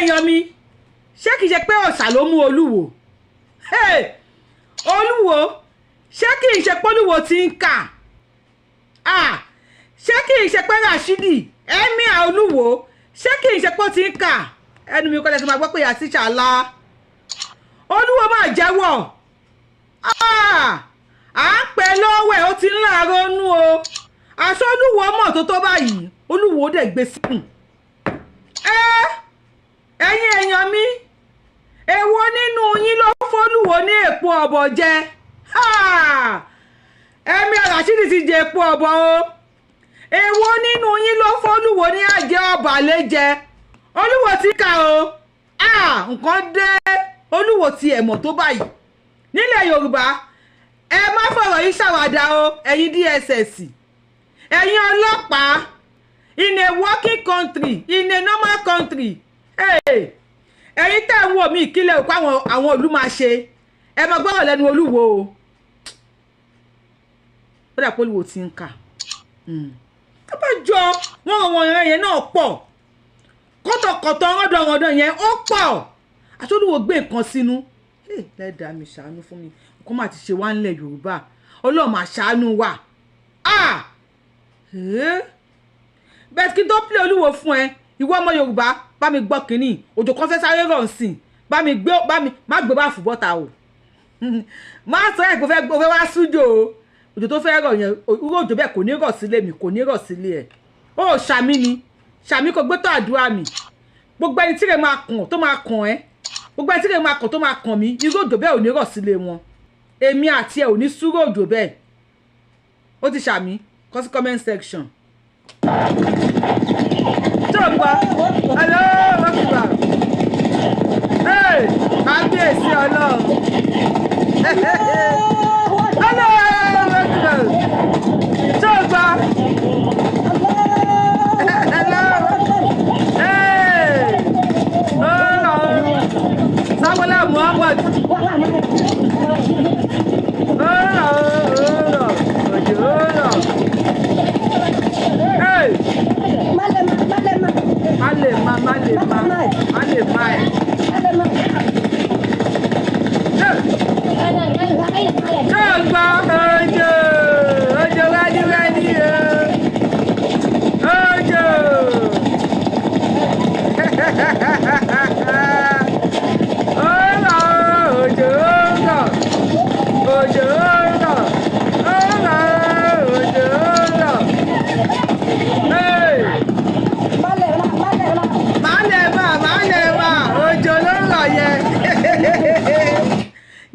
èèyàn mi ṣé kìí ṣe pé ọ̀sà ló mú Olúwo Olúwo ṣé kìí ṣe pé Olúwo ti ń kà ṣé kìí ṣe pé Rashidi Emir Olúwo ṣé kìí ṣe pé ó ti ń kà ẹnu mi kọ́lẹ̀ tí máa gbọ́ pé ìyá tíṣà la Olúwo máa jẹ́wọ́ à ń pè lọ́wọ́ ẹ̀ ó ti ń láàárọ̀ nú o aṣọ Olúwo mọ̀ tó báyìí Olúwo dẹ̀ gbé síkùn ẹ̀yin èèyàn mi èwo nínú yín ló f'Olúwo ní èpo ọ̀bọ̀ jẹ Emir Rashidi ti jẹ èpo ọ̀bọ̀ o èwo nínú yín ló f'Olúwo ní àjẹ ọ̀bàlẹ̀ jẹ Olúwo ti kà o nǹkan dé Olúwo ti ẹ̀mọ̀ tó báyìí nílẹ̀ Yorùbá ẹ má fọ̀rọ̀ yìí ṣàwàdà o ẹ̀yin DSS ẹ̀yin ọlọ́pàá in a working country in a normal country ẹ̀yin tẹ́ ń wò mí ìkílẹ̀ òkú àwọn ìlú máa ṣe ẹ máa gbọ́rọ̀ lẹ́nu Olúwo o ó dà pé Olúwo ti ń kà abájọ wọn yẹn náà pọ̀ kọ́tọ̀kọ̀tọ̀ ọ̀dọ̀ yẹn ó pọ̀ àti Olúwo gbé nǹkan sínú lẹ́dàá mi ṣàánú fún mi kó má ti ṣe wá nílẹ̀ Yorùbá Ọlọ́run máa ṣàánú wa bẹ́ẹ̀ kí n tó pílẹ̀ Olúwo fún ẹ ìwọ ọmọ Yorùbá bá mi gbọ́ kínní òjò kan fẹ́ sáré rọ̀ sìn má gbé bá fún bọ́ta o má sọ ẹ̀ pé ó fẹ́ wá sújò o òjò tó fẹ́ rọ̀ yẹn irú òjò bẹ́ẹ̀ kò ní rọ̀ sílé mi kò ní rọ̀ sílé ẹ̀ ó ṣàmì ni ṣàmì kò gbé tó àdúrà mi gbogbo ẹni tí rẹ̀ máa kàn tó máa kàn ẹ́ gbogbo ẹni tí rẹ̀ máa kàn tó máa kàn mí irú òjò bẹ́ẹ̀ ò ní rọ̀ sílé wọn èmi àti ẹ̀ ò ní súrò òjò bẹ́ẹ̀ ó ti ṣàmì kọ sí comment section. Jọ̀gbọ́ hello ọ̀kùnrin kábíyèsí Ọlọ́run hello ọ̀kùnrin jọ̀gbọ́ hello Sábọ́lá Muhammad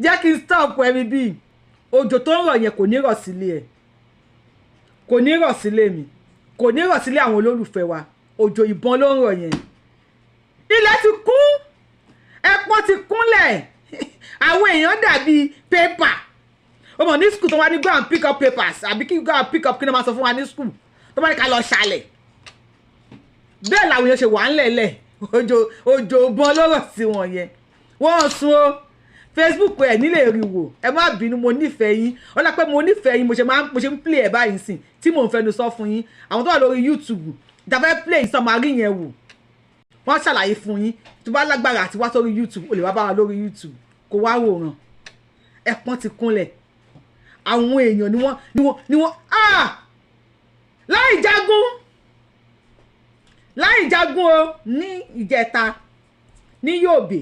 jẹ́ kí n stop ẹ̀mí bíi òjò tó ń rọ̀ yẹn kò ní rọ̀ sílé ẹ̀ kò ní rọ̀ sílé mi kò ní rọ̀ sílé àwọn olólùfẹ́ wa òjò ìbọn ló ń rọ̀ yẹn ilẹ̀ ti kún ẹ̀pọ̀n ti kúnlẹ̀ àwọn èèyàn dàbí pépà ó mọ̀ ní school tó wá ní go and pick up papers àbí kí go and pick up kí ni wọ́n máa sọ fún wa ní school tó bá ní ká lọ ṣàlẹ̀ bẹ́ẹ̀ làwọn èèyàn ṣe wà ńlẹ̀lẹ̀ òjò ìbọn ló rọ̀ sí wọn yẹn wọ́n sun ó Facebook ẹ̀ nílé rí wò ẹ má bínú mo nífẹ̀ẹ́ yín ọlá pé mo nífẹ̀ẹ́ yín mo ṣe ń play ẹ̀ báyìí sìn tí mò ń fẹnu sọ fún yín àwọn tó wà lórí YouTube ìjàfẹ́ play ìsọmarí yẹn wò wọ́n ṣàlàyé fún yín tó bá lágbára àti wá sórí YouTube o lè wá bá wa lórí YouTube kó wá wòran ẹ̀pọ̀n ti kúnlẹ̀ àwọn èèyàn ni wọ́n láì jagun o ní ìjẹta ní Yobe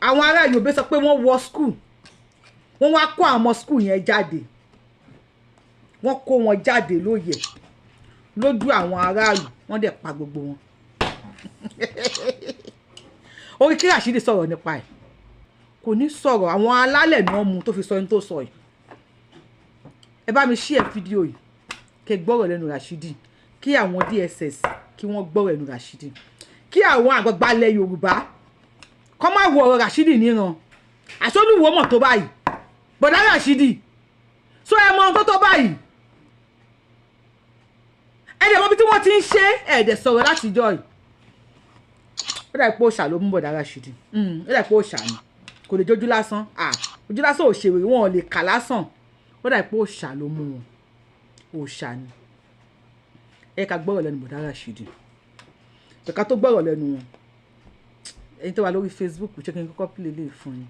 àwọn ará Yobe sọ pé wọ́n wọ school wọ́n wá kó àwọn ọmọ school yẹn jáde wọ́n kó wọn jáde lóye lójú àwọn aráàlú wọ́n dẹ̀ pa gbogbo wọn orí kí Rashidi sọ̀rọ̀ nípa ẹ̀ kò ní sọ̀rọ̀ àwọn alálẹ̀ náà mú tó fi sọ ní tó sọ yìí ẹ bá mi share fídíò yìí kẹ́ gbọ́rọ̀ lẹ́nu Rashidi kí àwọn DSS kí wọ́n gbọ́rọ̀ lẹ́nu Rashidi kí àwọn àgbàgbà ilẹ̀ Yorùbá kọ́ máa wo ọ̀rọ̀ Rashidi níran àṣọ́lùwò mọ̀ tó báyìí bọ̀dá Rashidi sọ ẹ mọ ohun tó báyìí ẹ̀dẹ̀ mọ́ bí tí wọ́n ti ń ṣe ẹ̀dẹ̀ sọ̀rọ̀ láti jọ yìí ó dà pé òòṣà ló mú bọ̀dá Rashidi ó dà pé òòṣà ni kò lè jójú lásán ojú lásán ò ṣèwé wọn ò lè kà lásán ó dà pé òòṣà ló mú wọn òòṣà ni ẹ ká gbọ́rọ̀ lẹ́nu bọ̀dá Rashidi Ká tó gbọ́rọ̀ lẹ́nu wọn. Ẹ̀yin tó wà lórí Facebook ṣé kí n kọ́kọ́ play lè fún yín.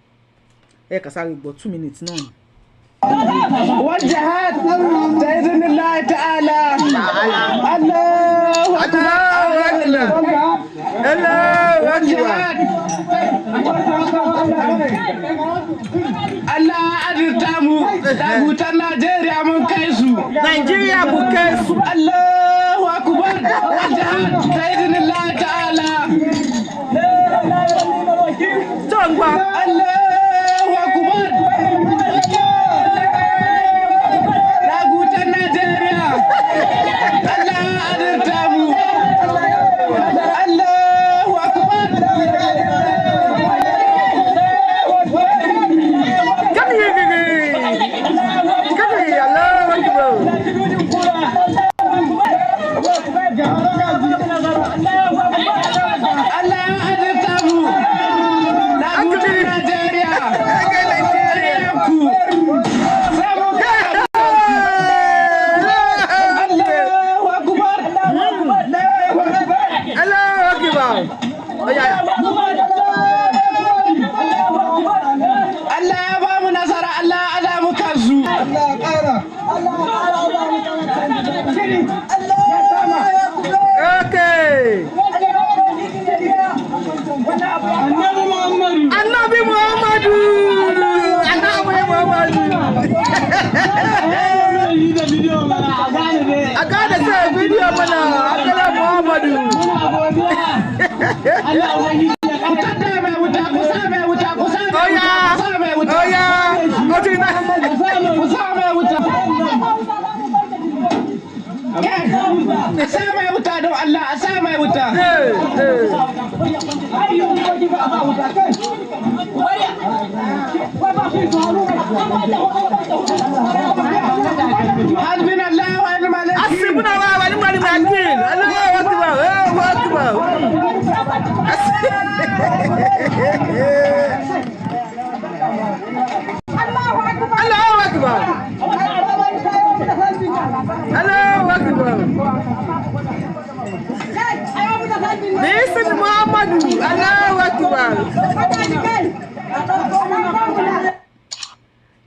Ẹ kà sáré gbọ́ 2 minutes náà ni. وجهت بإذن الله تعالى الله Allah aditamu dagutan Nigeria mun kai su Nigeria mun kai su Allahu akbar wajahat bi'idhnillah ta'ala Tongba Allahu akbar dagutan Nigeria Allah aditamu Allahu akbar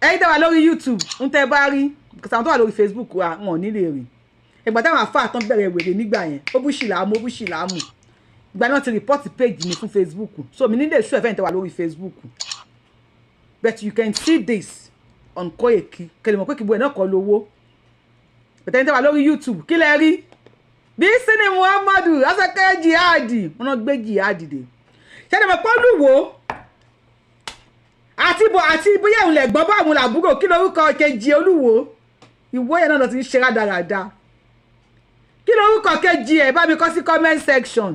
Ẹ̀yin tó wà lórí YouTube ń tẹ́ bá rí because àwọn tó wà lórí Facebook wa wọn ò ní lè rí ìgbà táwọn àfáà tán bẹ̀rẹ̀ wèrè nígbà yẹn ó bú ṣìlámù ìgbà náà ti report page mi fún Facebook so mi nílé ṣú ẹ̀fẹ́ ń tẹ́ wà lórí Facebook but you can see this on Koiki kẹlẹ̀ mọ̀ pé kìbú ẹ̀ náà kọ́ lówó but ẹ̀yin tẹ́ wà lórí YouTube kí lẹ rí bí Sini Muhammadu asẹ́kẹ́ jihadi wọn náà gbé jihadi dé ṣẹ́ni mọ̀ pọ́ Oluwo àti bóyá òun lè gbọ́ bá àwọn làbúrò kí lórúkọ kejì Oluwo ìwọ yẹn náà lọ ti ń ṣe rádaràda kí lórúkọ kejì ẹ̀ bá mi kọ sí comment section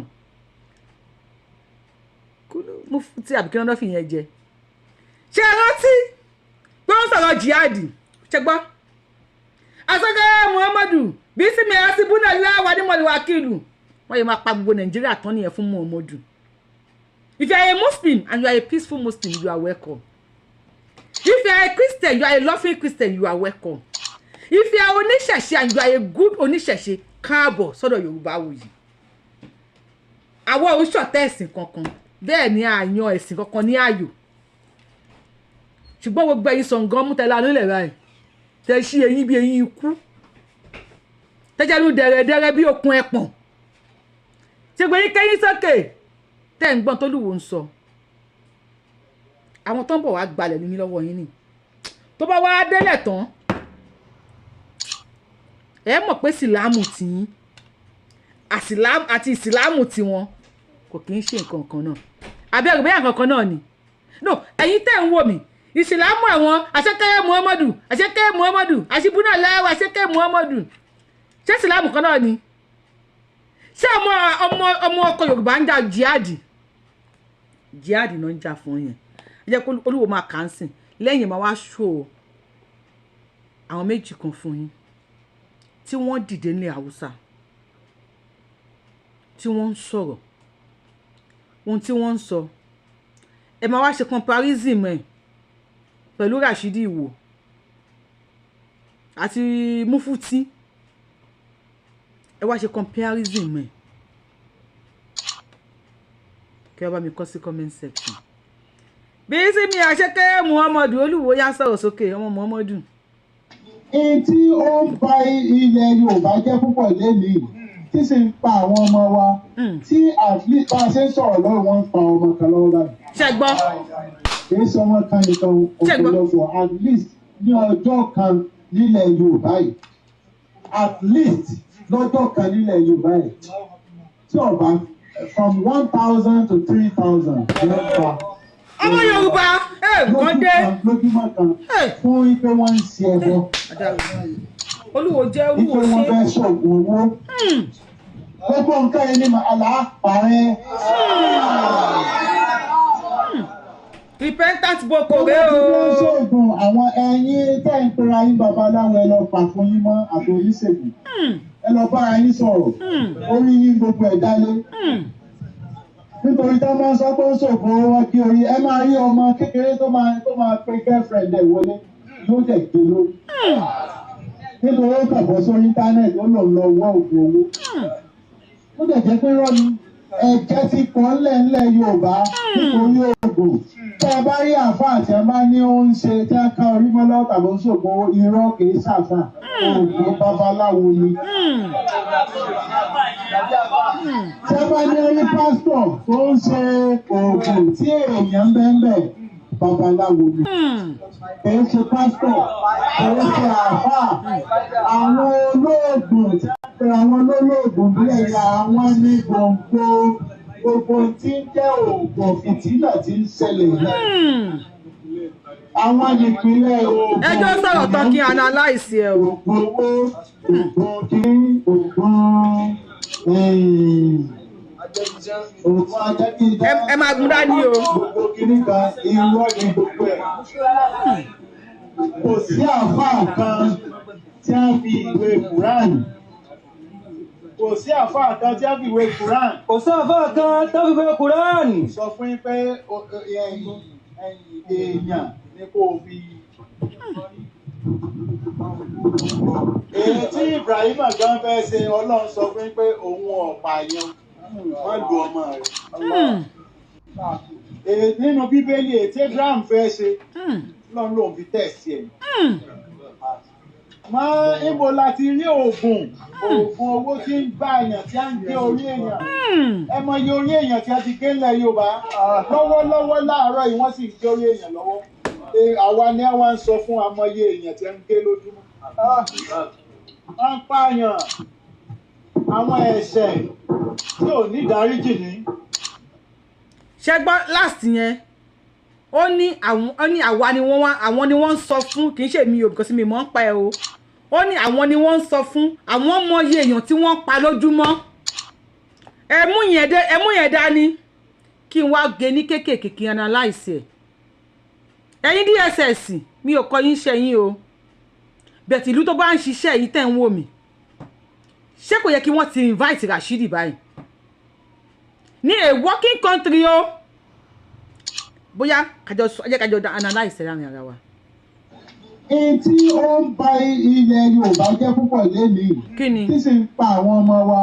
mú tí àbí kí lọ́dọ̀ fi yẹn jẹ ṣe rántí pé wọ́n sọ̀rọ̀ jihadi ṣe gbọ́ asọ́gẹ́ Muhammadu bí sí mi ẹ̀ sí búnà láwà ní mọ̀lúwàkìlù wọ́n yẹ máa pa gbogbo Nàìjíríà tán nìyẹn fún Muhammadu. If you are a Muslim and you are a peaceful Muslim, you are welcome. If you are a Christian, you are a loving Christian, you are welcome. If you are oníṣẹ̀ṣe and you are a good oníṣẹ̀ṣe, káàbọ̀ sọ́dọ̀ Yorùbáwùyí. Àwọn oṣọ̀tẹ̀ ẹ̀sìn kankan, bẹ́ẹ̀ ni àyàn ẹ̀sìn kankan ní ààyò. Ṣùgbọ́n gbogbo ẹ̀yin sọ̀ngàn mú tẹ́lá nílẹ̀ báyìí. Tẹ́ ṣí eyín bí eyín ikú. Tẹ́jẹ́nu dẹ̀rẹ̀dẹ̀rẹ̀ bí okun ẹpọ̀n. Ṣé gbé yín kẹ́yìn sókè? Tẹ́ ń gbọ́n t'Olúwo ń sọ àwọn tó ń bọ̀ wá gbalẹ̀ ní lọ́wọ́ yín ni tó bá wá délẹ̀ tán ẹ mọ̀ pé sílámù tí yín àti ìsìlámù tí wọn kò kí ń ṣe nǹkan kan náà abẹ́rù bẹ́ẹ̀ nǹkan kan náà ni no ẹ̀yin tẹ́ ń wò mí ìsìlámù àwọn àṣekẹ́ Muhammadu àṣìbúnà lẹ́wọ̀ àṣekẹ́ Muhammadu ṣé sílámù kan náà ni ṣé ọmọ ọkọ Yorùbá ń jà jihadi náà ń jà fún yẹn ẹ jẹ́ kó Olúwo máa kà ń sìn lẹ́yìn máa wá ṣó àwọn méjì kan fún yín tí wọ́n dìde ní Haúsá tí wọ́n ń sọ̀rọ̀ ohun tí wọ́n ń sọ ẹ máa wá ṣe comparison ẹ̀ pẹ̀lú Rashidi Iwo àti Mufuti ẹ wá ṣe comparison ẹ̀ kí ẹ bá mi kọ sí comment section. Bí sí mi àṣekẹ́ Muhammadu Oluwo yá sọ̀rọ̀ sókè ọmọ Muhammadu. Èyí tí ó ń ba ilẹ̀ Yorùbá jẹ́ púpọ̀ lẹ́nìí tí sì ń pa àwọn ọmọ wa tí at least bá a ṣe ń sọ̀rọ̀ lọ́wọ́ wọn ń pa ọmọ kan lọ́wọ́ báyìí. Ṣé gbọ́? Kì í ṣe ọmọ kan nìkan ọ̀pọ̀lọpọ̀ at least ní ọjọ́ kan nílẹ̀ Yorùbá yìí at least lọ́jọ́ kan nílẹ̀ Yorùbá yìí tí ọba from 1,000 to 3,000 lẹ́pa. Ọmọ Yorùbá nǹkan dé. Lójúmọ́ kan fún ipe wọ́n ń ṣe ẹbọ. Olúwo jẹ́ Olúwo ṣe. Ipe wọn fẹ́ ṣọ̀gùn owó. Gbogbo nǹkan yẹn ni màálà parẹ́. Repentant boko rẹ o. Wọ́n ti fẹ́ ṣọ̀gùn àwọn ẹyin tẹ́ ń pera yín babaláwo ẹ lọ pa fún yín mọ́ àti oníṣègùn. Ẹ lọ bára yín sọ̀rọ̀. Orí yín gbogbo ẹ̀ dálé. Nítorí tá máa ń sọ pé ó ṣòfò wọn kí orí ẹ máa rí ọmọ kékeré tó máa pe girlfriend ẹ̀ wọlé yóò dẹ̀ gbé lórí. Nítorí ó kàbọ̀ sórí íńtánẹ́ẹ̀tì ó lọ wọ́ òògùn owó. Ó dẹ̀ jẹ́ pé rọ́ọ̀nù ẹ̀jẹ̀ ti pọ̀ ńlẹ̀ Yorùbá nítorí oògùn. Tí a bá rí àáfàá tí a bá ní ó ń ṣe tí a ká orí mọ́ lọ́wọ́ tàbí ó ṣòfò irọ́ kì í ṣàfà oògùn babaláwo ni. Tí a bá ní orí pásítọ̀ tó ń ṣe oògùn tí èèyàn ń bẹ́ẹ̀ babaláwo ni. Kì í ṣe pásítọ̀, kì í ṣe àáfàá. Àwọn olóògùn tí a pè àwọn olóògùn bílẹ̀ ya àwọn ní gbogbo tí ń jẹ́ oògùn fìtílà tí ń ṣẹlẹ̀ yìí. Àwọn ìpínlẹ̀ oògùn. Ẹjọ́ sọ̀rọ̀ tán kí analyse ẹ o. Oògùn kí oògùn ẹ máa gún dání o. Gbogbo kìíní kan irọ́ ni gbogbo ẹ̀. Kò sí àáfàá kan tí a fi ìwé Kùránì. Kò sí àáfàá kan tí a fi ìwé Kùránì. Kò sí àáfàá kan tí a fi ìwé Kùránì. Sọ fún yín pé èèyàn ni kò fi. Èyí tí Ibrahim gan fẹ́ ṣe Ọlọ́run sọ fún yín pé òun ọ̀pààyàn wọ́n lu ọmọ rẹ̀. Nínú Bíbélì èyí tí Abraham fẹ́ ṣe Ọlọ́run lòun fi tẹ̀sí ẹ̀. Mọ́ ibo láti rí oògùn owó tí ń bá èèyàn tí a ń gé orí èèyàn. Ẹ mọ iye orí èèyàn tí a ti gé ńlẹ̀ Yorùbá lọ́wọ́lọ́wọ́ láàárọ̀ yìí wọ́n sì ń gé orí èèyàn lọ́wọ́. Àwa ni wọ́n ń sọ fún amọye èèyàn tí a ń gé lójúmọ́. Wọ́n ń pààyàn àwọn ẹ̀ṣẹ̀ tí ò ní ìdáríjì ní. Ṣé gbọ́ last yẹn ó ní àwa ni wọ́n ń sọ fún kì í ṣe mi o because mi mọ̀ ń pa ẹ o. Ó ní àwọn ni wọ́n ń sọ fún àwọn mọye èèyàn tí wọ́n pa lójúmọ́. Ẹ mú yẹn dání kí n wá gé ní kéékèèké kí n analyse ẹ̀. Ẹ̀yin DSS mi ò kọ́ yín ṣẹ́yìn o. Bẹ̀tì ìlú tó bá ń ṣiṣẹ́ yìí tẹ̀ ń wò mí. Ṣé kò yẹ kí wọ́n ti invite Rashidi báyìí? Ní a working country o. Bóyá kájọ analyse láàrin ara wa. Èyí tí ó ń ba ilẹ̀ Yorùbá jẹ́ púpọ̀ lẹ́nìí tí sì ń pa àwọn ọmọ wa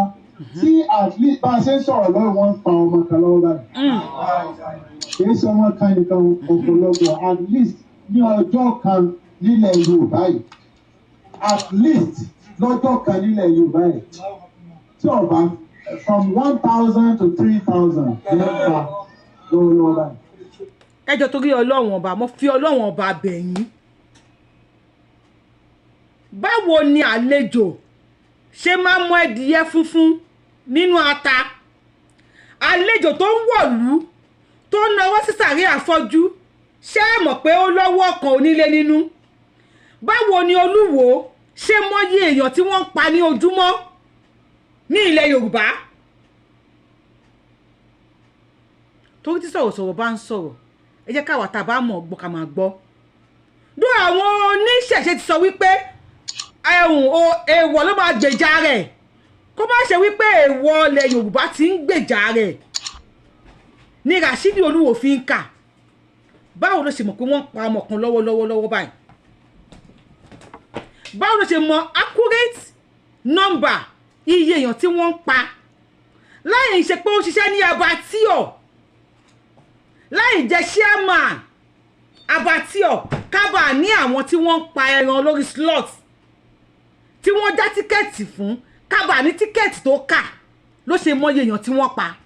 tí at least bá a ṣe ń sọ̀rọ̀ lọ́wọ́ wọn ń pa ọmọ kan lọ́wọ́ báyìí. Kì í ṣe ọmọ kan nìkan ọ̀pọ̀lọpọ̀ at least ní ọjọ́ kan nílẹ̀ Yorùbá yìí at least lọ́jọ́ kan nílẹ̀ Yorùbá yìí tí ọba from 1,000 to 3,000 lẹ́pa lọ́wọ́lọ́wọ́ báyìí. Ẹjọ́ torí Ọlọ́run ọba mo fi Ọlọ́run ọba bẹ̀ yín. Báwo ni àlejò ṣe máa mú ẹdìyẹ funfun nínú ata? Àlejò tó ń wọ̀lú tó ń náwó sí sàárè àfọ́jú ṣé ẹ mọ̀ pé ó lọ́wọ́ kan onílé nínú? Báwo ni Olúwo ṣe mọyì èèyàn tí wọ́n ń pa ní ojúmọ́ ní ilẹ̀ Yorùbá? Torí tí sọ̀rọ̀sọ̀rọ̀ bá ń sọ̀rọ̀ ẹ jẹ́ káwa tá a bá mọ̀ gbọ́ ká máa gbọ́. Dó àwọn oníṣẹ̀ṣe ti sọ wípé èèwọ̀ ló máa gbèjà rẹ̀ kó má ṣe wípé èèwọ̀ ilẹ̀ Yorùbá ti ń gbèjà rẹ̀ ní Rashidi Olúwo fi ń kà. Báwo ló ṣe mọ̀ pé wọ́n pa ọmọ kan lọ́wọ́ báyìí? Báwo ló ṣe mọ̀ accurate number iye èèyàn tí wọ́n ń pa láì ṣe pé ó ṣiṣẹ́ ní abatíọ̀ láì jẹ́ chairman abattoir kábà ní àwọn tí wọ́n ń pa ẹran lórí slot tí wọ́n já tíkẹ́ẹ̀tì fún kábà ní tíkẹ́ẹ̀tì tó kà ló ṣe mọyì èèyàn tí wọ́n pa.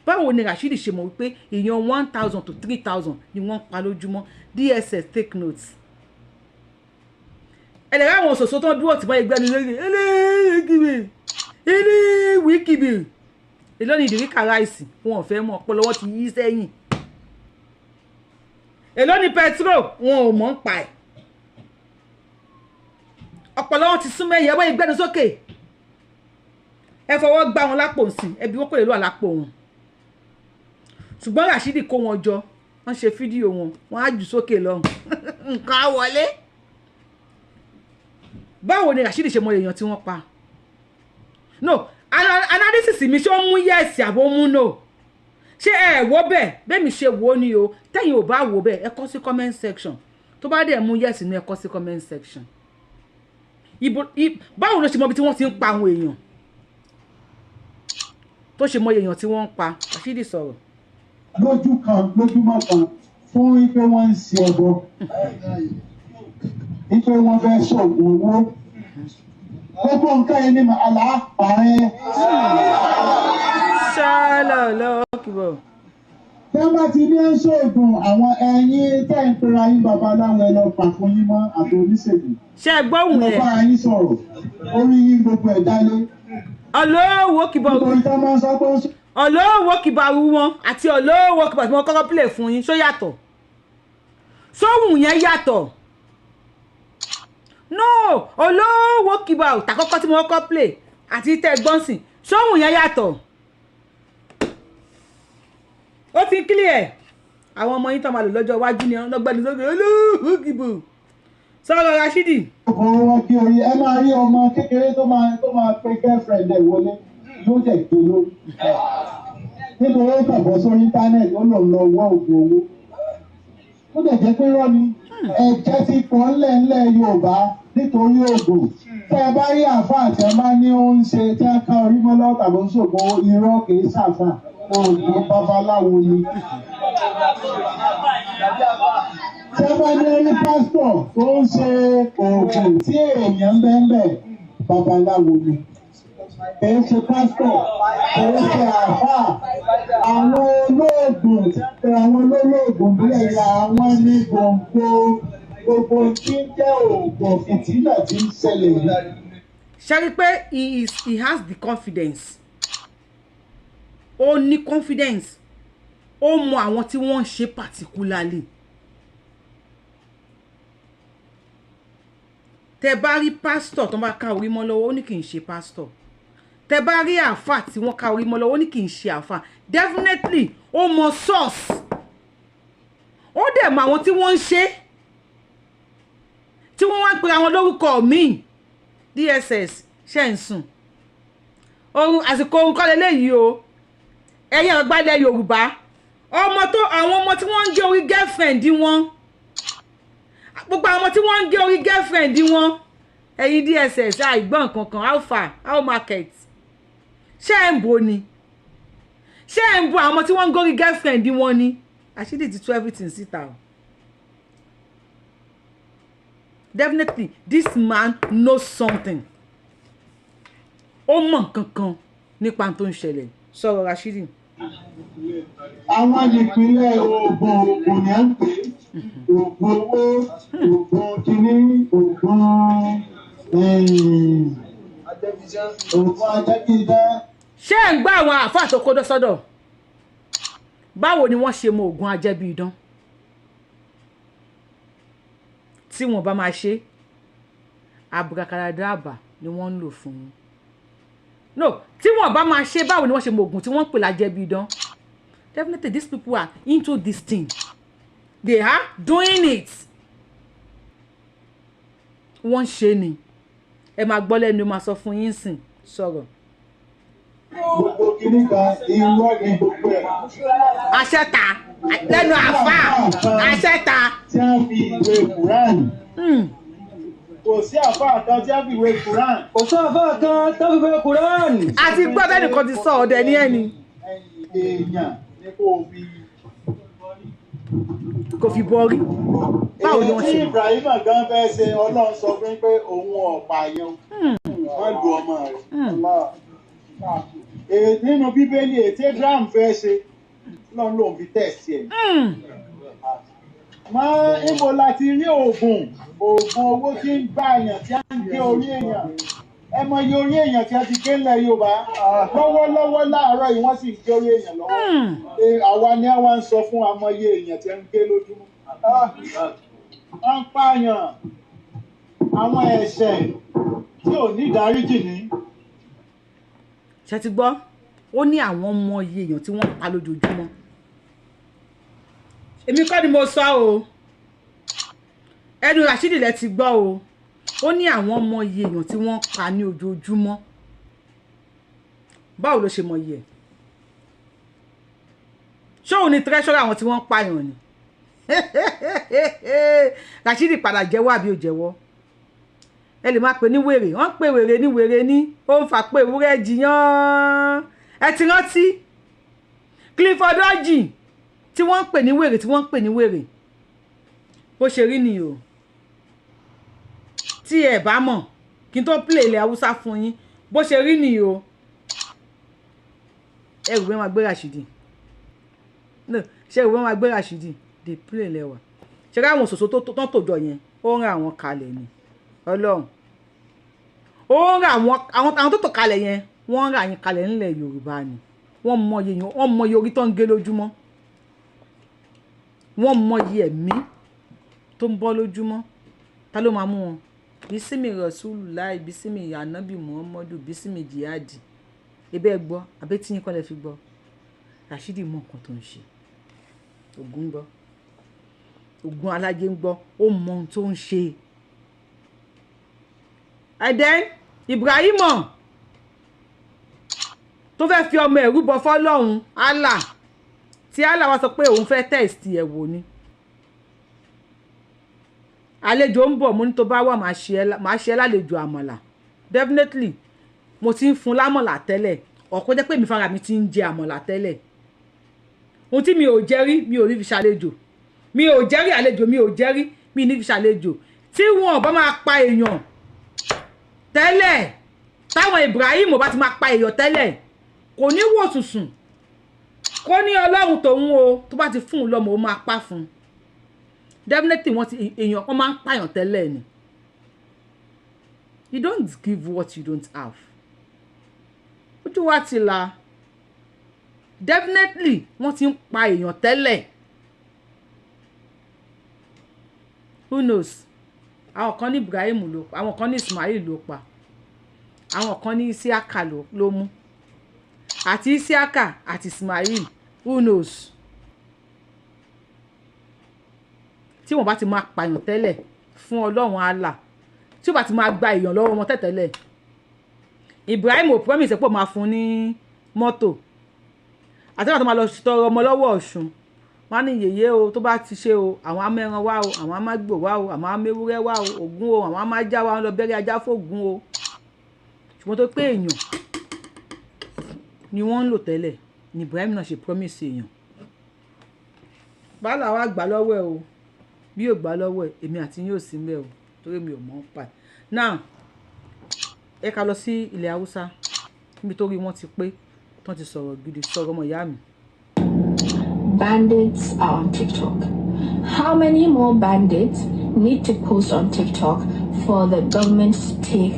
Báwo ni Rasheed ṣe mọ̀ wípé èèyàn 1,000 to 3,000 ni wọ́n pa lójúmọ́? DSS take notes. Ẹlẹ́rìí àwọn òṣòṣò tó ń dúró tì mọ́ ẹgbẹ́ ni lórí ilé wíkìbì èló ni ìdíríkà ráìsì wọn ò fẹ́ mọ̀ ọpọlọ wọn ti yí sẹ́yìn. Èló ni petrol wọn ò mọ̀ ń pa ẹ̀ ọpọlọ wọn ti sún mẹ́yìn ẹwọ́ ìgbẹ́nu sókè ẹ fọwọ́ gbá wọn lápò sí ẹbí wọ́n pè lè lọ àlápò wọn. Ṣùgbọ́n Rasheed kó wọn jọ wọ́n ṣe fídíò wọn wọ́n á jù sókè lọ́hùn nǹkan á wọlé. Báwo ni Rasheed ṣe mọ èèyàn tí wọ́n pa? No, analysis mi ṣé ó mú yes àbó mú no. Ṣé ẹ wò bẹ́ẹ̀ bẹ́mi ṣe wò ni o tẹ́yìn ò bá wò bẹ́ẹ̀ ẹ kọ sí comment section tó bá dẹ̀ mú yes ní ẹ kọ sí comment section. Báwo ló ṣe mọ bí tí wọ́n ti ń pa àwọn èèyàn tó ṣe mọ èèyàn tí wọ́n ń pa? Rasheed sọ̀rọ̀. Lójúmọ́ kan fún wípé wọ́n ń ṣe ẹbọ wípé wọ́n fẹ́ ṣọ̀gùn owó gbogbo nǹkan ẹni àlàáfààrẹ. Ṣálọ̀ lọ́kìbọ̀. Tẹ́ bá ti ní ṣoògùn àwọn ẹ̀yin tẹ́ ń pera yín babaláwo ẹ lọ pa fún yín mọ́ àti oníṣègùn. Ṣé ẹ gbóhùn ẹ̀? Ẹ bá yín sọ̀rọ̀ orí yín gbogbo ẹ̀ dálé. Olówó kìbọ̀ olówó kìbàrú wọn àti olówó kìbà tí wọ́n kọ́kọ́ play fún yín ṣó yàtọ̀? Sóhùn yẹn yàtọ̀? No, olówó kìbà tàkọ́kọ́ tí wọ́n kọ́ play àti tẹ́ gbọ́nsìn sóhùn yẹn yàtọ̀? Ó ti ń clear àwọn ọmọ yín tó máa lò lọ́jọ́ iwájú ni ọlọ́gbẹ́ni lókè olówó kìbà sọ̀rọ̀ Rasheed. Ọ̀rọ̀ kí orí ẹ máa rí ọmọ kékeré tó máa pe girlfriend ẹ̀ wọlé yóò dẹ̀ gbé lórí. Nítorí ó kàbọ̀ sórí íńtánẹ́ẹ̀tì ó lọ wọ́ ògùn owó. Ó dẹ̀ jẹ́ pé rọ́ ni ẹ̀jẹ̀ ti pọ̀ ńlẹ̀ Yorùbá nítorí ògùn. Tẹ́ ẹ bá rí àáfàá tí ẹ bá ní ó ń ṣe tí ẹ ká orí mọ́ lọ́wọ́ tàbí ń ṣògbọ́n irọ́ kì í ṣàfà ògùn babaláwo ni. Tẹ́ ẹ bá ní orí pásítọ̀ tó ń ṣe ògùn tí èèyàn ń bẹ́ẹ̀ babaláwo ni. Kìí ṣe pásítọ̀, kìí ṣe àáfàá, àwọn olóògùn bílẹ̀ ya àwọn ní gbogbo tí ń jẹ́ òògùn fìtílà tí ń ṣẹlẹ̀ yìí. Ṣé rí pé he has the confidence. Ó ní confidence. Ó mọ àwọn tí wọ́n ń ṣe particularly. Tẹ́ bá rí pásítọ̀ tó bá ká orí mọ́ lọ́wọ́ ó ní kì í ṣe pásítọ̀. Tẹ́ bá rí àáfà tí wọ́n ká orí mọ́ lọ́wọ́ ó ní kì í ṣe àáfà. Definitely ó mọ source. Ó dẹ̀ mọ àwọn tí wọ́n ń ṣe tí wọ́n wá ń pe àwọn lórúkọ míì. DSS ṣe ń sùn ohun àsìkò ohun kọ́ lélẹ́yìí o ẹ̀yin àgbàlẹ̀ Yorùbá àwọn ọmọ tí wọ́n ń gé orí girlfriend wọn gbogbo àwọn tí wọ́n ń gé orí girlfriend wọn ẹ̀yin DSS àìgbọ́n kankan how far how market ṣé ẹ̀ ń bo ni ṣé ẹ̀ ń bo àwọn tí wọ́n ń gé orí girlfriend wọn ni àṣírí ti tú everything síta o. Definitely this man knows something. Ó mọ̀ kankan nípa tó ń ṣẹlẹ̀. Sọ̀rọ̀ Rasheed. Àwọn ìpínlẹ̀ Ògùn ní à ń pè Ògùn owó, Ògùn kìíní, Ògùn ajẹ́bíidá. Ṣé ẹ̀ ń gbá àwọn àáfàá tó kó sọ́dọ̀? Báwo ni wọ́n ṣe mọ Ògùn ajẹ́bíidán? Tí wọ́n bá máa ṣe abracadabra ni wọ́n ń lò fún un. No, tí wọ́n bá máa ṣe báwo ni wọ́n ṣe mọ Ògùn tí wọ́n ń pè lájẹ́bíidán? Definitely these people are into this thing. They are doing it. Wọ́n ṣe ni. Ẹ máa gbọ́ lẹ́nu máa sọ fún yín sìn sọ̀rọ̀. Gbogbo kìíní kan irọ́ ni gbogbo ẹ̀. Àṣẹta lẹ́nu àfà àṣẹta. Tí a fi ìwé Kùránì. Kò sí àfà kan tí a fi ìwé Kùránì. Kò sí àfà kan tí a fi ìwé Kùránì. Àti gbọ́ tẹ́nìkan ti sọ ọ̀dẹ ní ẹni. Èèyàn ní kò fi kò fi borí. Báwo ni wọ́n ṣe mọ̀? Ibrahim gan fẹ́ ṣe Ọlọ́run sọ fún pé òun ọ̀pààyàn wọ́n lu ọmọ rẹ̀. Nínú Bíbélì ètí Abraham fẹ́ ṣe Ọlọ́run lòun fi tẹ̀sí ẹ̀. Mọ ibo láti rí oògùn owó tí ń gbà èèyàn tí a ń gé orí èèyàn. Ẹ mọ iye orí èèyàn tí a ti gé ńlẹ̀ Yorùbá lọ́wọ́lọ́wọ́ láàárọ̀ yìí wọ́n sì ń gé orí èèyàn lọ́wọ́. Àwa ni wọ́n ń sọ fún amọye èèyàn tí a ń gé lójúmọ́. Wọ́n ń pààyàn àwọn ẹ̀ṣẹ̀ tí ò ní ìdáríjì ní. Ṣé ti gbọ́? Ó ní àwọn ọmọ iye èèyàn tí wọ́n pa lójoojúmọ́. Èmi kọ́ ni mo sọ o. Ẹnu Rashidi lẹ ti gbọ́ o. Ó ní àwọn ọmọ iye èèyàn tí wọ́n pa ní ojoojúmọ́. Báwo ló ṣe mọ iye ẹ̀? Ṣé òun ni treasurer àwọn tí wọ́n pààyàn ni? Rashidi padà jẹ́wọ́ àbí ò jẹ́wọ́? Ẹ lè máa pè ní wèrè. Wọ́n pè wèrè ní wèrè ní. Ó ń fà pé ewúrẹ́ jiyàn. Ẹ ti rántí? Clifford Orji tí wọ́n ń pè ní wèrè tí wọ́n ń pè ní wèrè. Bó ṣe rí ni o. Tí ẹ bá mọ̀ kí n tó play ilẹ̀ Haúsá fún yín. Bó ṣe rí ni o. Ẹ rò pé máa gbé Rashidi. No, ṣé ìwé máa gbé Rashidi dey play lẹ́wà. Ṣé ká àwọn òṣòṣò tó tòjọ yẹn ó ń ra àwọn kalẹ̀ ni. Ọlọ́run. Ó ń ra àwọn tó tò kalẹ̀ yẹn wọ́n ń ra yín kalẹ̀ nílẹ̀ Yorùbá ni. Wọ́n mọ iye orí tó ń gé lójúmọ́. Wọ́n mọ iye ẹ̀mí tó ń bọ́ lójúmọ́. Ta ló máa mú wọn? Bísímì Rasulullah, bísímì Ànábì Muhammadu, bísímì jihadi. Ebe ẹ gbọ́, àbí tí yín kọ́ lẹ fi gbọ́. Rashidi mọ nǹkan tó ń ṣe. Ògún gbọ́. Ògún alájẹ ń gbọ́. Ó mọ ohun tó ń ṣe. And then Ibrahim tó fẹ́ fi ọmọ ẹ̀rú bọ fọ́lọ́run Allah tí Allah wá sọ pé òun fẹ́ test ẹ̀ wò ni. Àlejò ń bọ̀ mo ní tó bá wà máa ṣe ẹ́ lálejò àmàlà. Definitely mo ti ń fún lámọ̀là tẹ́lẹ̀. Ọ̀kọ́ jẹ́ pé mi fara mi ti ń jẹ àmàlà tẹ́lẹ̀. Ohun tí mi ò jẹ rí mi ò ní fi ṣàlejò. Mi ò jẹ rí àlejò mi ò jẹ rí mi ní fi ṣàlejò. Tí wọn ò bá máa pa èèyàn tẹ́lẹ̀ táwọn Ibrahim bá ti máa pa èèyàn tẹ́lẹ̀ kò ní wò sùsùn. Kó ní Ọlọ́run tòun o tó bá ti fún un lọ́mọ ó máa pa fún un. Definitely wọ́n ti èèyàn kan máa ń pààyàn tẹ́lẹ̀ ni. You don't give what you don't have. Ojú wa ti là. Definitely wọ́n ti ń pa èèyàn tẹ́lẹ̀. Who knows? Àwọn kan ní Ibrahim ló pa, àwọn kan ní Ismail ló pa. Àwọn kan ní Isiaka ló mú. Àti Isiaka àti Ismail. Who knows? Tí wọ́n bá ti máa pààyàn tẹ́lẹ̀ fún Ọlọ́run Allah. Tí wọ́n bá ti máa gba èèyàn lọ́wọ́ wọn tẹ́tẹ́lẹ̀. Ibrahim ò promise pé ó máa fún ní mọ́tò. Àti wọ́n tó máa lọ tọrọ ọmọ lọ́wọ́ Ọ̀ṣun. Wọ́n á ní yèyé o tó bá ti ṣe o àwọn amẹ́ran wá o àwọn amágbò wá o àwọn améwúrẹ́ wá o Ògún o àwọn amájá wá lọ bẹ̀rẹ̀ ajá fógun o. Ṣùgbọ́n tó pé èèyàn ni wọ́n ń lò tẹ́lẹ̀ ni Ibrahim náà ṣe promise èèyàn. Bàálà wa gbà lọ́wọ́ ẹ o bí yóò gbà lọ́wọ́ ẹ èmi àti yóò sí mbẹ́ o torí mi ò mọ̀ pa ẹ̀. Now ẹ ká lọ sí ilẹ̀ Haúsá níbi tó rí wọ́n ti pé tán ti sọ̀rọ̀ gidi sọ̀rọ̀ ọmọ ìyá mi. Bandits are on TikTok. How many more bandits need to post on TikTok for the government to take?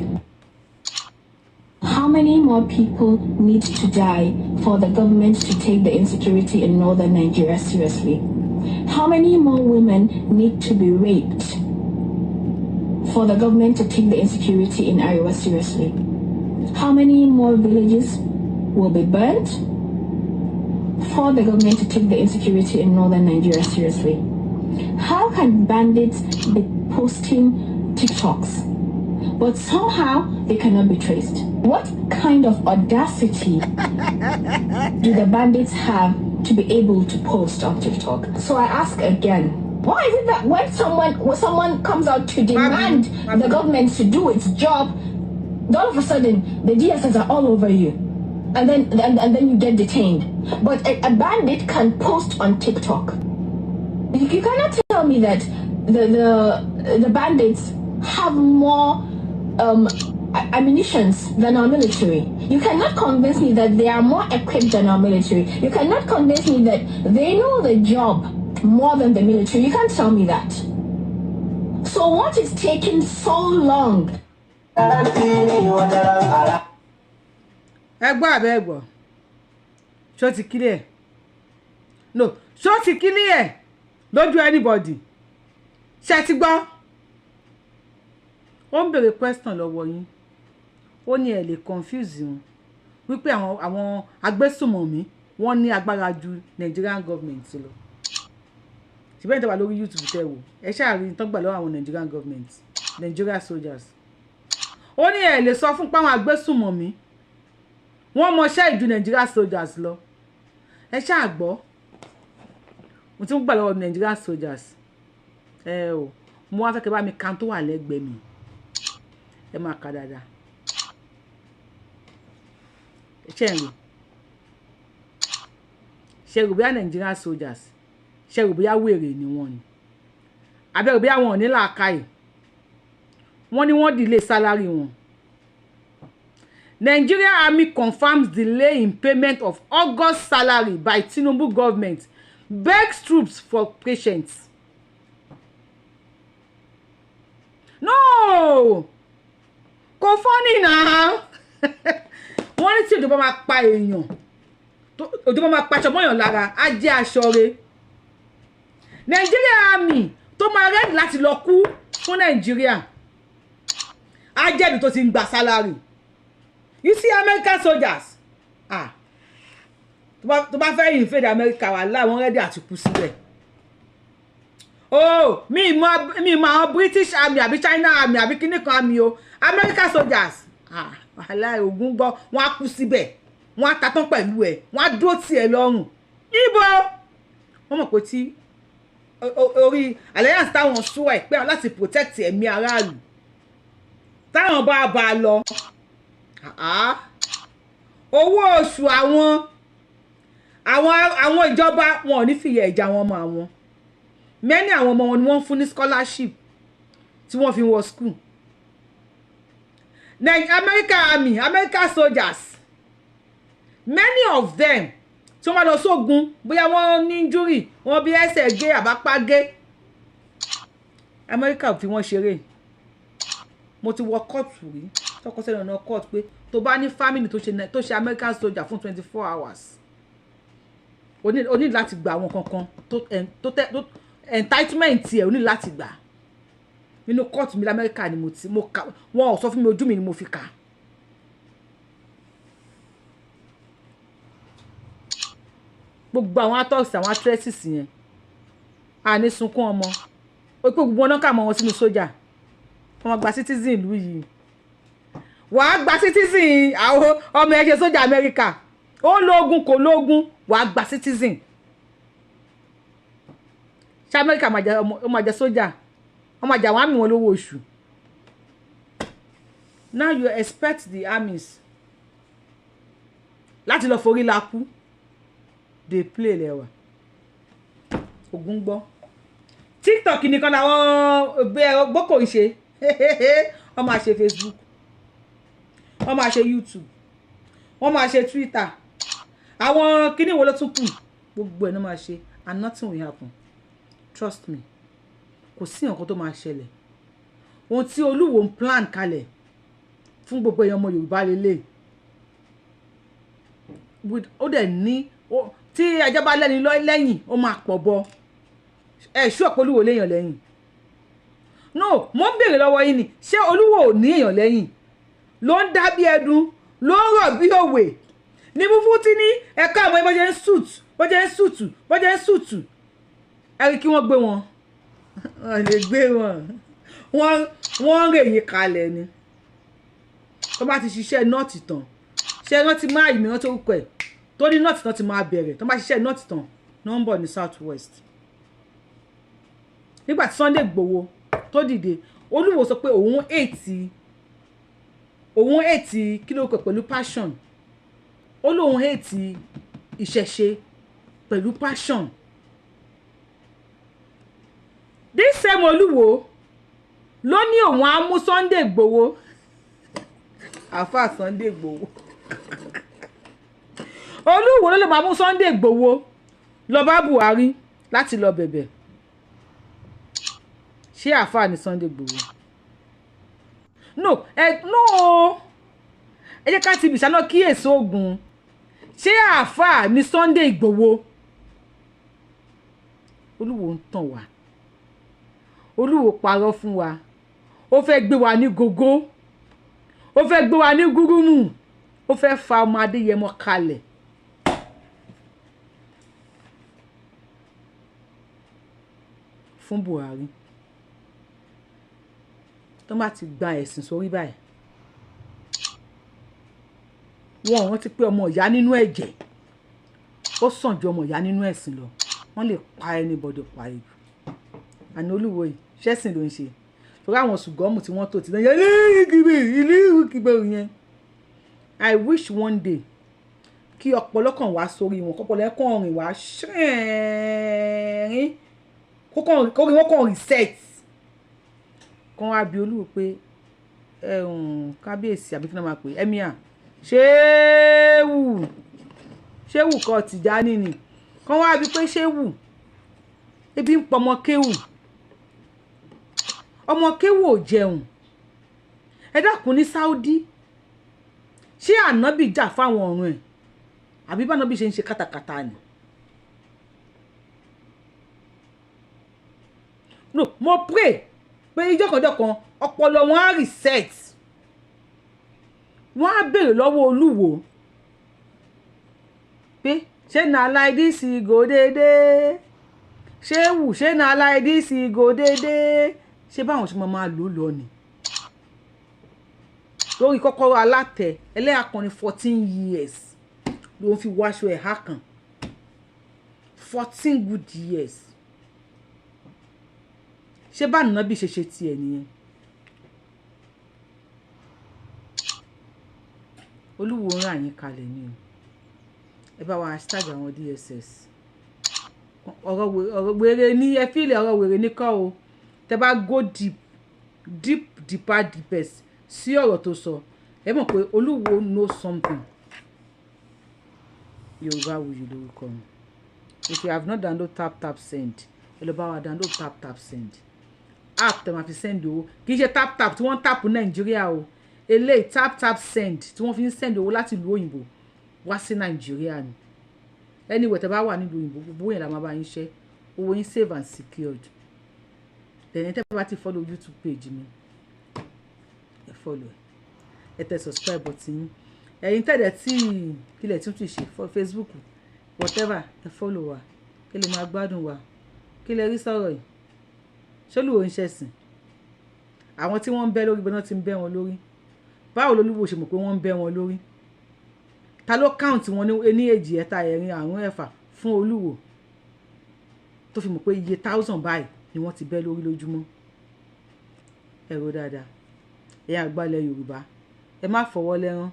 How many more people need to die for the government to take the insecurity in northern Nigeria seriously? How many more women need to be raped for the government to take the insecurity in Iowa seriously? How many more villages will be burnt for the government to take the insecurity in northern Nigeria seriously? How can bandits be posting TikToks, but somehow they cannot be traced? What kind of audacity do the bandits have to be able to post on TikTok? So I ask again, why is it that when someone comes out to demand the government to do its job, all of a sudden the DSS are all over you, and then you get detained? But a bandit can post on TikTok. You cannot tell me that the bandits have more ammunitions than our military. You cannot convince me that they are more equipped than our military. You cannot convince me that they know the job more than the military. You can't tell me that. So what is taking so long? Egbo. Ṣó ti clear? No, ṣó ti clear? Don't do anybody. Ṣé ti gbọ́? Ó ń bèrè question lọ́wọ́ yín. Ó ní ẹ lè confuse wọn. Wípé àwọn agbésùnmọ̀mí wọ́n ní agbára ju Nigerian government lọ. Ṣùgbọ́n ìtọ́wà lórí YouTube tẹ́ wò. Ẹ ṣáà rí tán gbà lọ́wọ́ àwọn Nigerian government, Nigerian soldiers. Ó ní ẹ lè sọ fún pé àwọn agbésùnmọ̀mí wọ́n mọṣẹ́ ìjú Nigerian soldiers lọ. Ẹ ṣáà gbọ́. Mo ti ń gbà lọ́wọ́ Nigerian soldiers. O mo wá fẹ́ kẹ́ bá mi kan tó wà lẹ́gbẹ̀ẹ́ mi. Ẹ máa kà dáadáa. Ṣé rò bóyá Nigerian soldiers ṣé rò bóyá wèrè ni wọ́n ni àbẹ́ rò bóyá wọn ò ní làákàyè wọ́n ní wọ́n delay salary wọn. Nigerian Army confirms delay in payment of August salary by Tinubu government, begs troops for patience. No! Kò funny now. Wọ́n ní tí òjò máa pa èèyàn, òjò máa pa ṣọmọyàn lára, á jẹ́ aṣọre. Nigerian Army tó máa ready láti lọ kú fún Nigeria. Á jẹ́ ìlú tó ti ń gba salary. You see American soldiers. Tó bá fẹ́ invade America wà láwọn ready àti kú síbẹ̀. Oh, me ma British Army àbí China Army àbí kíní kan army o. American soldiers. Wàhálà ogun gbọ́ wọ́n á kú síbẹ̀. Wọ́n á tatán pẹ̀lú ẹ̀. Wọ́n á dúró tì ẹ́ lọ́rùn. Ibo. Wọ́n mọ̀ pé tí orí alliance táwọn sún ẹ̀ pé láti protect ẹ̀mí aráàlú. Táwọn bá lọ. Owó oṣù àwọn ìjọba wọn ò ní fìyà ẹ̀jà wọn mọ́ àwọn. Many àwọn ọmọ wọn ni wọ́n fún ní scholarship tí wọ́n fi wọ school. American Army, American soldiers, many of them tí wọ́n lọ sógun bóyá wọ́n ní injury wọ́n bí ẹsẹ̀ gé àbápá gé. America fi wọ́n ṣeré. Mo ti wọ court rí tọkọ sẹ́nu ọ̀nà court pé tó bá ní family tó ṣe American soldier fún 24 hours o ní láti gba àwọn kankan tó entitlement ẹ̀ o ní láti gbà. Nínú court mi l'America ni mo kà wọ́n ò sọ fún mi ojú mi ni mo fi kà. Gbogbo àwọn actors àwọn actresses yẹn a ní sunkún ọmọ ó pé gbogbo wọn náà kà mọ́ wọn sínú sójà wọ́n gba citizen ìlú yìí wàá gba citizen àwọn ọmọ ẹ̀ṣẹ̀ sójà America ó lóògùn kò lóògùn wàá gba citizen. Ṣé America máa jẹ sójà wọ́n máa jà wọ́n àmì wọn lówó oṣù. Now you expect the armies láti lọ forí la kú. They play lẹ́wà ogun gbọ́. TikTok nìkan làwọn gbọ́kọ̀ ìṣe wọ́n máa ṣe Facebook wọ́n máa ṣe YouTube wọ́n máa ṣe Twitter àwọn kíní wo ló tún kù gbogbo ẹ̀ ló máa ṣe and nothing will happen. Trust me. Kò sí nǹkan tó máa ṣẹlẹ̀. Ohun tí Olúwo ń plan kalẹ̀ fún gbogbo èèyàn ọmọ Yorùbá lélẹ̀. Ó dẹ̀ ní tí ajá bá lẹ́ni lẹ́yìn ó máa pọ̀ bọ. Ẹ ṣú ọ̀pọ̀ Olúwo léèyàn lẹ́yìn. No, mo ń béèrè lọ́wọ́ yín ni ṣé Olúwo ò ní èèyàn lẹ́yìn ló ń dá bí ẹdun ló ń rọ̀ bí òwe ní fúfú tí ní ẹ̀ka àwọn bó jẹ́ ń sùtù ẹ̀rí kí wọ́n gbé wọn. Wọ́n lè gbé wọn wọ́n rèyìn kalẹ̀ ni tó bá ti ṣiṣẹ́ nọ́ọ̀tì tán ṣe wọ́n ti máa ìmìíràn tó kọ̀ ẹ̀ tó ní nọ́ọ̀tì tán ti máa bẹ̀rẹ̀ tó bá ṣiṣẹ́ nọ́ọ̀tì tán nọ́mbọ̀ ní South West. Nígbà tí Sunday Igboho tó dìde Olúwo sọ pé òun ètì kí ló kọ̀ pẹ̀lú passion ó lóun ètì ìṣẹ̀ṣe pẹ̀lú passion. this same Oluwo ló ní òun á mú Sunday Igboho àfà Sunday Igboho Oluwo ló lè máa mú Sunday Igboho lọ bá Buhari láti lọ bẹ̀bẹ̀ ṣé àfà ní Sunday Igboho no ẹ jẹ́ ká ti bìṣà lọ kíyèsí ogun ṣé àfà ní Sunday Igboho Oluwo ń tàn wá Oluwo parọ́ fún wa ó fẹ́ gbé wa ní gógó ó fẹ́ gbé wa ní gúrúmù ó fẹ́ fa ọmọ Adéyẹmọ kalẹ̀ fún Buhari tó má ti gba ẹ̀sìn sórí báyìí wọn rántí pé ọmọ ìyá nínú ẹ̀jẹ̀ ó sàn ju ọmọ ìyá nínú ẹ̀sìn lọ wọ́n lè pa anybody pa ìlú àní Olúwo yìí ṣẹ́sìn ló ń ṣe torí àwọn ṣùgọ́mù tí wọ́n tó ti lẹ́yìn ilé ìkìbẹ̀ yẹn I wish one day kí ọpọlọ kan wá sórí wọn kọ́pọlọ kan rìn wá ṣẹ́ẹ̀rín kórí wọn kàn reset kan wá bí Olúwo pé kábíyèsí àbí kí náà máa pè ẹ́míà ṣéwù kan Tìjání ni kan wá bí pé ṣéwù ebi ń pọ ọmọ kéwù ò jẹun ẹ dákun ní Saudi ṣé ànábì jà fáwọn ọ̀run ẹ̀ àbí bá ànábì ṣe ń ṣe kátàkátà ni no mo pray pé ìjọkànjọkàn ọpọlọ wọn á reset wọn á béèrè lọ́wọ́ Olúwo pé ṣé na like this go dédé ṣé na like this go dédé ṣé báwọn ṣe máa lò lọ ni lórí kọ́kọ́rọ́ alátẹ ẹlẹ́yàkùnrin 14 years ló ń fi wáṣọ ẹ̀há kan 14 good years ṣé bá nàbí ṣe tiẹ̀ nìyẹn Olúwo ń rà yín kalẹ̀ ni o ẹ bá wa hashtag àwọn DSS ọ̀rọ̀ wèrè ní ẹ fílẹ̀ ọ̀rọ̀ wèrè ní kọ́ o tẹ bá go deepest sí ọ̀rọ̀ tó sọ ẹ mọ̀ pé Olúwo know something Yorùbáwùyí lórúkọ mi if you have not download tap send ẹ lọ bá wa download tap send app tẹ máa fi send owó kì í ṣe tap tí wọ́n tap Nàìjíríà o eléyìí tap send tí wọ́n fi ń send owó láti ìlú òyìnbó wá sí Nàìjíríà ni anyway tẹ bá wà nílùú òyìnbó gbogbo yẹn la máa bá yín ṣe owó yín save and secured then tẹ bá ti follow YouTube page mi ẹ follow ẹ tẹ subscribe button yín ẹ̀yin tẹ̀dẹ̀ tí kílẹ̀ tún ti ṣe for Facebook whatever ẹ follow wa kí lè máa gbádùn wa kí lè rí sọ̀rọ̀ yìí ṣólùwò ń ṣẹ̀sìn àwọn tí wọ́n ń bẹ́ lórí bẹ́ẹ̀ náà ti ń bẹ́ wọn lórí báwo lolúwo ṣe mọ̀ pé wọ́n ń bẹ́ wọn lórí ta ló count wọn ní èjì ẹ̀ta ẹ̀rin àrún ẹ̀fà fún Olúwo tó fi mọ̀ pé iye 1000 báyìí ni wọ́n ti bẹ́ lórí lójúmọ́ ẹ̀rọ dáadáa ẹ̀yà àgbàlẹ̀ Yorùbá ẹ má fọwọ́ lẹ́rán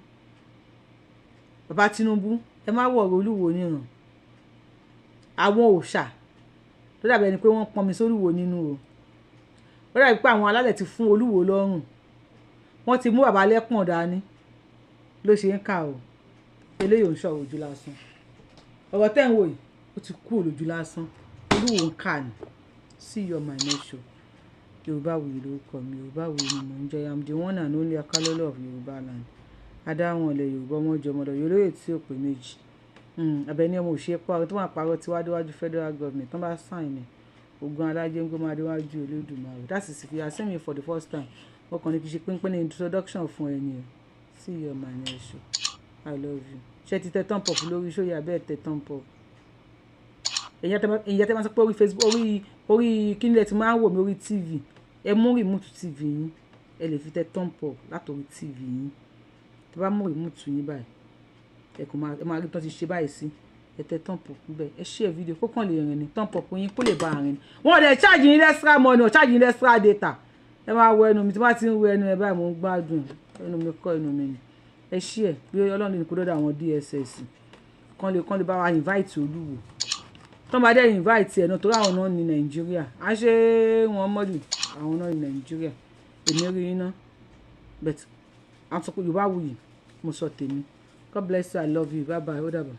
bàbá Tinubu ẹ má wọ̀rọ̀ Olúwo níran àwọn òòṣà tó dàbí ẹni pé wọ́n pọnmi sólúwo nínú o ó dàbí pé àwọn alálẹ̀ ti fún Olúwo lọ́rùn wọ́n ti mú bàbá lẹ́pọ̀n dání ló ṣe ń kà o eléyìí ò ń sọ̀rọ̀ ojú lásán ọ̀rọ̀ tẹ́ ń wò yìí ó ti kú olójú lásán Olúwo ń kà ní see you on my next show Yorùbáwùyí lórúkọ mi Yorùbáwùyí ni mò ń jẹ́ am the one and only akálọ́lọ́ of Yorùbá land adáwọn ilẹ̀ Yorùbá ọmọ ọjọ́ ọmọdé yorùbá tí ò pé méjì Abẹ́ní ọmọ òṣèré pààrọ̀ tó máa pààrọ̀ tí wájú federal government tó bá sign ní ogun alájẹ ń gbé máa déwájú Olódùmarè that is if you are seeing me for the first time wọ́n kàn ní kí n ṣe pínpín ní introduction fún ẹni o see you on my next show I love you ṣé ti tẹ thumb up lórí show yà bẹ́ẹ̀ tẹ thumb up èyí tẹ máa sọ pé orí Facebook orí kínílẹ̀ tí máa ń wò mí orí TV ẹ mú remote TV yín ẹ lè fi tẹ thumb up látòrí TV yín tí bá mú remote yín báyìí ẹ máa rí tó ti ṣe báyìí sí ẹ tẹ thumb up bẹ́ẹ̀ ẹ share video kó kàn lè rìn ní thumb up yín kó lè bá rìn wọ́n lè charge yín extra money or charge yín extra data ẹ máa wọ ẹnu mi tí wọ́n ti ń wọ ẹnu ẹ báyìí mo ń gbádùn ẹnu mi kọ́ ẹnu mi ni ẹ share bí Ọlọ́run ní kó dọ́dọ̀ àwọn DSS kan lè bá wa invite Olúwo tó máa dẹ́ invite ẹ̀ náà torí àwọn náà ní Nàìjíríà á ṣe wọn mọ́lì àwọn náà ní Nàìjíríà èmi rí iná but àwọn sọ pé Yorùbáwùyí mo sọ tèmi God bless you I love you bye bye ó dàbọ̀.